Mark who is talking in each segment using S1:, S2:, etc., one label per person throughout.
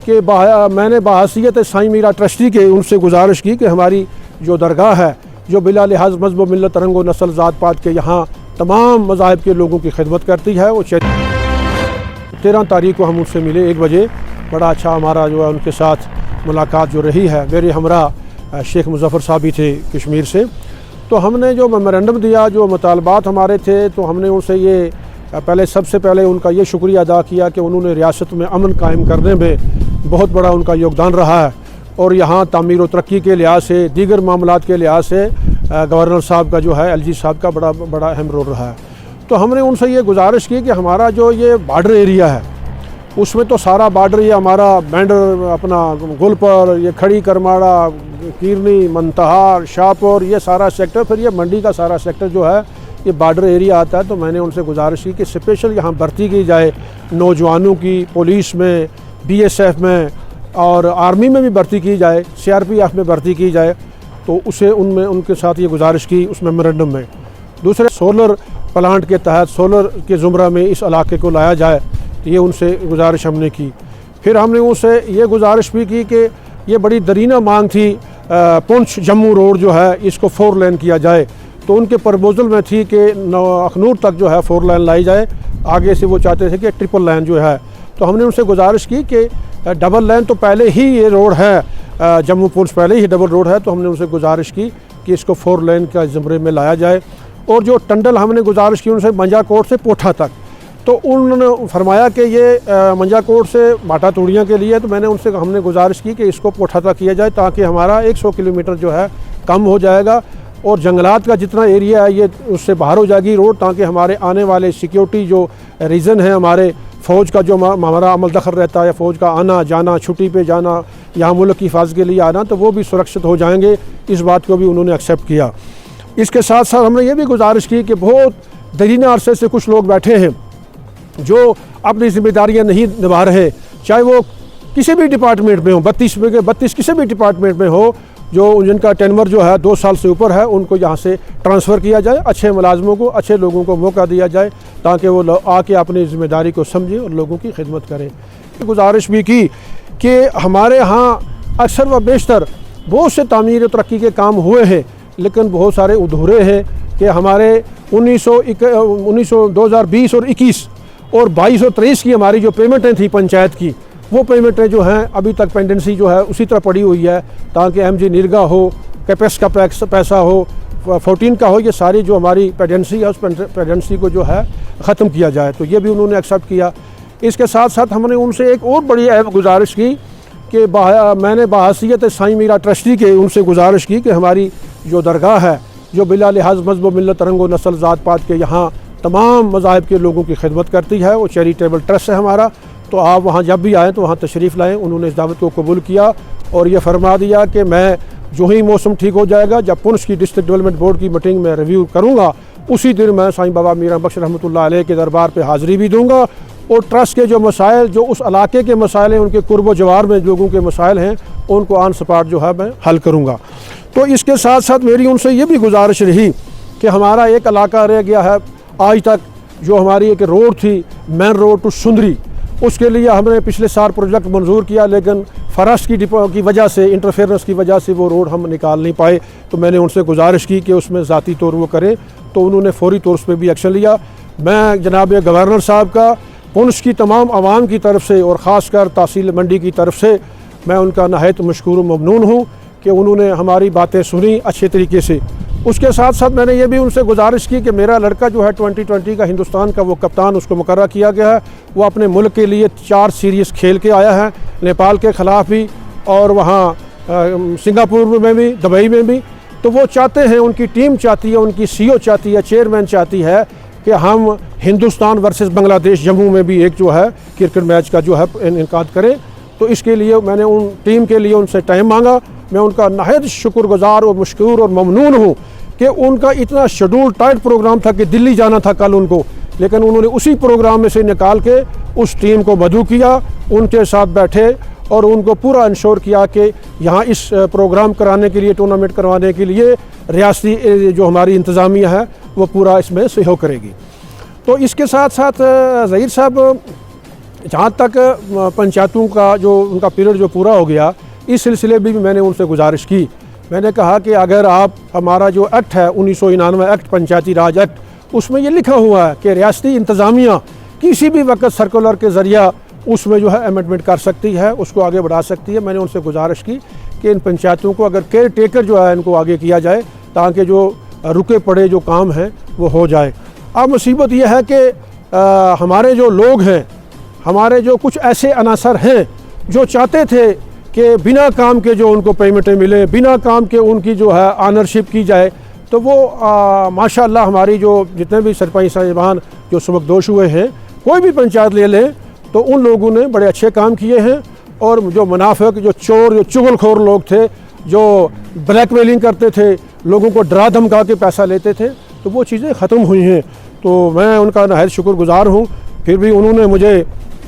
S1: कि मैंने बहैसियत साईं मीरा ट्रस्टी के उनसे गुजारिश की कि हमारी जो दरगाह है जो बिला लिहाज मज़हब मिल्लत रंग व नस्ल ज़ात पात के यहाँ तमाम मज़ाहिब के लोगों की खिदमत करती है। वो 13 तारीख को हम उनसे मिले 1 बजे। बड़ा अच्छा हमारा जो है उनके साथ मुलाकात जो रही है। मेरे हमरा शेख मुज़फ़्फ़र साहब भी थे कश्मीर से। तो हमने जो मेमोरेंडम दिया, जो मुतालबात हमारे थे, तो हमने उनसे ये पहले सबसे पहले उनका ये शुक्रिया अदा किया कि उन्होंने रियासत में अमन कायम करने में बहुत बड़ा उनका योगदान रहा है और यहाँ तामीर व तरक्की के लिहाज से, दीगर मामलात के लिहाज से गवर्नर साहब का जो है, एलजी साहब का बड़ा अहम रोल रहा है। तो हमने उनसे ये गुजारिश की कि हमारा जो ये बॉर्डर एरिया है उसमें तो सारा बॉर्डर ये हमारा बैंडर, अपना गुलपर, ये खड़ी करमाड़ा, कीरनी, मंतहार, शाहपुर, ये सारा सेक्टर, फिर ये मंडी का सारा सेक्टर जो है ये बॉर्डर एरिया आता है। तो मैंने उनसे गुजारिश की कि स्पेशल यहाँ भर्ती की जाए नौजवानों की, पुलिस में, बीएसएफ में और आर्मी में भी भर्ती की जाए, सीआरपीएफ में भर्ती की जाए। तो उसे उनके साथ ये गुजारिश की उस मेमोरेंडम में। दूसरे सोलर प्लांट के तहत सोलर के ज़ुमरा में इस इलाके को लाया जाए, ये उनसे गुजारिश हमने की। फिर हमने उनसे ये गुजारिश भी की कि ये बड़ी दरीना मांग थी, पुंछ जम्मू रोड जो है इसको 4 लेन किया जाए। तो उनके प्रपोजल में थी कि अखनूर तक जो है 4 लेन लाई जाए, आगे से वो चाहते थे कि ट्रिपल लेन जो है। तो हमने उनसे गुजारिश की कि डबल लेन तो पहले ही ये रोड है, जम्मू पुंछ पहले ही डबल रोड है। तो हमने उनसे गुजारिश की कि इसको 4 लेन का ज़ुमरे में लाया जाए। और जो टंडल हमने गुजारिश की उनसे मंजाकोट से पोठा तक, तो उन्होंने फरमाया कि ये मंजाकोट से बाटा तूड़ियाँ के लिए। तो हमने गुजारिश की कि इसको पोठा तक किया जाए ताकि हमारा 100 किलोमीटर जो है कम हो जाएगा और जंगलात का जितना एरिया है ये उससे बाहर हो जाएगी रोड, ताकि हमारे आने वाले सिक्योरिटी जो रीज़न है, हमारे फ़ौज का जो हमारा अमल दखल रहता है, फ़ौज का आना जाना, छुट्टी पे जाना, यहाँ मुल्क की हिफाजत के लिए आना, तो वो भी सुरक्षित हो जाएंगे। इस बात को भी उन्होंने एक्सेप्ट किया। इसके साथ साथ हमने ये भी गुजारिश की कि बहुत दरीना अरसे से कुछ लोग बैठे हैं जो अपनी जिम्मेदारियाँ नहीं निभा रहे, चाहे वो किसी भी डिपार्टमेंट में हो, 32 किसी भी डिपार्टमेंट में हो, जो जिनका टेनवर जो है 2 साल से ऊपर है, उनको यहाँ से ट्रांसफ़र किया जाए। अच्छे मुलाजमों को, अच्छे लोगों को मौका दिया जाए ताकि वो आके अपनी ज़िम्मेदारी को समझें और लोगों की खिदमत करें। गुजारिश भी की कि हमारे यहाँ अक्सर व बेशतर बहुत से तामीर तरक्की के काम हुए हैं, लेकिन बहुत सारे अधूरे हैं कि हमारे 2020 और 21 और 22 और 23 की हमारी जो पेमेंटें थी पंचायत की, वो पेमेंटें जो हैं अभी तक पेंडेंसी जो है उसी तरह पड़ी हुई है, ताकि एमजी निरगा हो, कैपेक्स का पैसा हो, 14 का हो, ये सारी जो हमारी पेंडेंसी है उस पेंडेंसी को जो है ख़त्म किया जाए। तो ये भी उन्होंने एक्सेप्ट किया। इसके साथ साथ हमने उनसे एक और बड़ी अहम गुजारिश की कि मैंने बहैसियत साईं मीरा ट्रस्टी के उनसे गुजारिश की कि हमारी जो दरगाह है जो बिला लिहाज मज़हब मिल्लत रंग व नस्ल ज़ात पात के यहाँ तमाम मज़ाहिब के लोगों की खिदमत करती है, वो चैरिटेबल ट्रस्ट है हमारा। तो आप वहाँ जब भी आएँ तो वहाँ तशरीफ़ लाएँ। उन्होंने इस दावत को कबूल किया और ये फरमा दिया कि मैं जो ही मौसम ठीक हो जाएगा, जब पुंछ की डिस्ट्रिक्ट डेवलपमेंट बोर्ड की मीटिंग में रिव्यू करूँगा, उसी दिन मैं साईं बाबा मीरा बख्श रहमतुल्लाह अलैह के दरबार पे हाज़िरी भी दूँगा और ट्रस्ट के जो मसाइल, जो उस इलाके के मसाइल हैं, उनके कुर्ब व जवार में लोगों के मसाइल हैं, उनको ऑन स्पॉट जो है मैं हल करूँगा। तो इसके साथ साथ मेरी उनसे ये भी गुजारिश रही कि हमारा एक इलाका रह गया है आज तक, जो हमारी एक रोड थी मेन रोड टू सुंदरी, उसके लिए हमने पिछले साल प्रोजेक्ट मंजूर किया, लेकिन फरस्ट की वजह से, इंटरफेरेंस की वजह से वो रोड हम निकाल नहीं पाए। तो मैंने उनसे गुजारिश की कि उसमें ज़ाती तौर वो करें, तो उन्होंने फौरी तौर पर भी एक्शन लिया। मैं जनाब गवर्नर साहब का पुंछ की तमाम आवाम की तरफ से और ख़ासकर तहसील मंडी की तरफ से मैं उनका नहायत मशकूर व ममनून हूँ कि उन्होंने हमारी बातें सुनी अच्छे तरीके से। उसके साथ साथ मैंने ये भी उनसे गुजारिश की कि मेरा लड़का जो है 2020 का हिंदुस्तान का वो कप्तान, उसको मुकर्रर किया गया है। वो अपने मुल्क के लिए 4 सीरीज़ खेल के आया है, नेपाल के ख़िलाफ़ भी और वहाँ सिंगापुर में भी, दुबई में भी। तो वो चाहते हैं, उनकी टीम चाहती है, उनकी CEO चाहती है, चेयरमैन चाहती है कि हम हिंदुस्तान वर्सेस बांग्लादेश जम्मू में भी एक जो है क्रिकेट मैच का जो है इनकाद करें। तो इसके लिए मैंने उन टीम के लिए उनसे टाइम मांगा। मैं उनका नहायत शुक्रगुज़ार और मशकूर और ममनून हूँ कि उनका इतना शेड्यूल टाइट प्रोग्राम था कि दिल्ली जाना था कल उनको, लेकिन उन्होंने उसी प्रोग्राम में से निकाल के उस टीम को मदऊ किया, उनके साथ बैठे और उनको पूरा इंश्योर किया कि यहाँ इस प्रोग्राम कराने के लिए, टूर्नामेंट करवाने के लिए रियासती जो हमारी इंतज़ामिया है वो पूरा इसमें सहयोग करेगी। तो इसके साथ साथ ज़हीर साहब जहाँ तक पंचायतों का जो उनका पीरियड जो पूरा हो गया, इस सिलसिले में भी मैंने उनसे गुजारिश की। मैंने कहा कि अगर आप हमारा जो एक्ट है 1999 एक्ट, पंचायती राज एक्ट, उसमें ये लिखा हुआ है कि रियासती इंतज़ामिया किसी भी वक्त सर्कुलर के ज़रिया उसमें जो है अमेंडमेंट कर सकती है, उसको आगे बढ़ा सकती है। मैंने उनसे गुजारिश की कि इन पंचायतों को अगर केयर टेकर जो है इनको आगे किया जाए ताकि जो रुके पड़े जो काम हैं वो हो जाए। अब मुसीबत यह है कि हमारे जो लोग हैं, हमारे जो कुछ ऐसे अनासर हैं जो चाहते थे कि बिना काम के जो उनको पेमेंटें मिले, बिना काम के उनकी जो है ऑनरशिप की जाए, तो वो माशाअल्लाह हमारी जो जितने भी सरपंच साहिबान जो सबकदोश हुए हैं, कोई भी पंचायत ले लें तो उन लोगों ने बड़े अच्छे काम किए हैं। और जो मुनाफिक, जो चोर, जो चुगलखोर लोग थे, जो ब्लैकमेलिंग करते थे, लोगों को डरा धमका के पैसा लेते थे, तो वो चीज़ें ख़त्म हुई हैं। तो मैं उनका नहायत शुक्रगुज़ार हूँ। फिर भी उन्होंने मुझे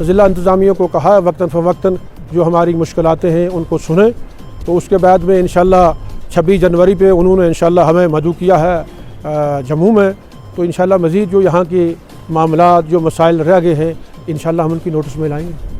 S1: ज़िला इंतज़ामिया को कहा वक्तन फ़वक्तन जो हमारी मुश्किलातें हैं उनको सुने। तो उसके बाद में इंशाअल्लाह 26 जनवरी पे उन्होंने इंशाअल्लाह हमें मदऊ किया है जम्मू में। तो इंशाअल्लाह मज़ीद जो यहाँ के मामलात, जो मसाइल रह गए हैं, इंशाअल्लाह हम उनकी नोटिस में लाएंगे।